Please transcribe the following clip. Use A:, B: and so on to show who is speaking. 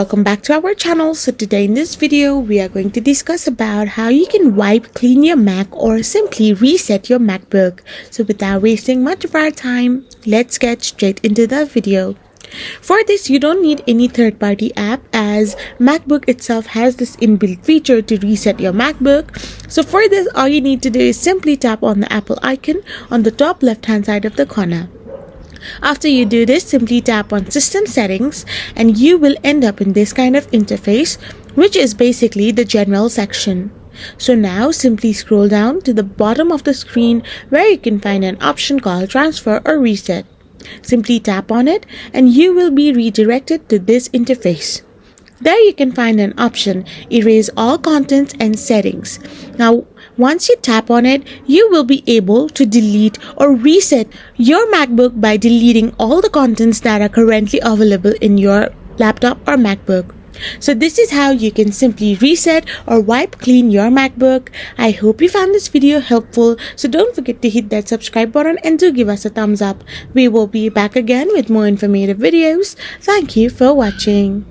A: Welcome back to our channel. So today in this video we are going to discuss about how you can wipe clean your Mac or simply reset your MacBook. So without wasting much of our time, let's get straight into the video. For this, you don't need any third-party app as MacBook itself has this inbuilt feature to reset your MacBook. So for this, all you need to do is simply tap on the Apple icon on the top left-hand side of the corner. After you do this, simply tap on System Settings and you will end up in this kind of interface, which is basically the General section. So now simply scroll down to the bottom of the screen where you can find an option called Transfer or Reset. Simply tap on it and you will be redirected to this interface. There you can find an option, Erase All Contents and Settings. Now, once you tap on it, you will be able to delete or reset your MacBook by deleting all the contents that are currently available in your laptop or MacBook. So this is how you can simply reset or wipe clean your MacBook. I hope you found this video helpful. So don't forget to hit that subscribe button and do give us a thumbs up. We will be back again with more informative videos. Thank you for watching.